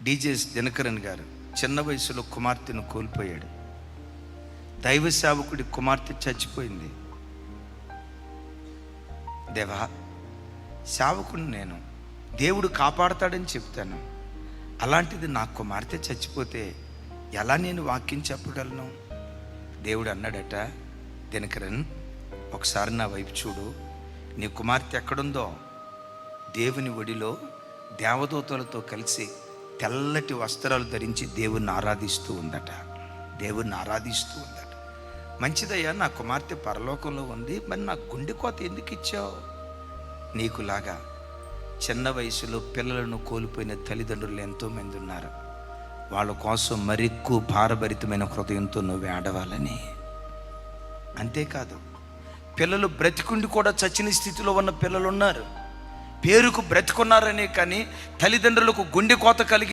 DJ Dinakaran గారు చిన్న వయసులో కుమార్తెను కోల్పోయాడు. దైవ సేవకుడి కుమార్తె చచ్చిపోయింది. దేవా, సేవకుని నేను, దేవుడు కాపాడతాడని చెప్తాను. అలాంటిది నా కుమార్తె చచ్చిపోతే ఎలా నేను వాక్యం చెప్పగలను? దేవుడు అన్నాడట, దినకరన్, ఒకసారి నా వైపు చూడు. నీ కుమార్తె ఎక్కడుందో దేవుని ఒడిలో దేవదూతలతో కలిసి తెల్లటి వస్త్రాలు ధరించి దేవుణ్ణి ఆరాధిస్తూ ఉందట. దేవుణ్ణి ఆరాధిస్తూ ఉందట. మంచిదయ్యా, నా కుమార్తె పరలోకంలో ఉంది, మరి నాకు గుండె కోత ఎందుకు ఇచ్చావు? నీకులాగా చిన్న వయసులో పిల్లలను కోల్పోయిన తల్లిదండ్రులు ఎంతోమంది ఉన్నారు. వాళ్ళ కోసం మరెక్కువ భారభరితమైన హృదయంతో నువ్వు ఆడవాలని. అంతేకాదు, పిల్లలు బ్రతికుండి కూడా చచ్చిన స్థితిలో ఉన్న పిల్లలు ఉన్నారు. పేరుకు బ్రతికున్నారనే కానీ తల్లిదండ్రులకు గుండె కోత కలిగి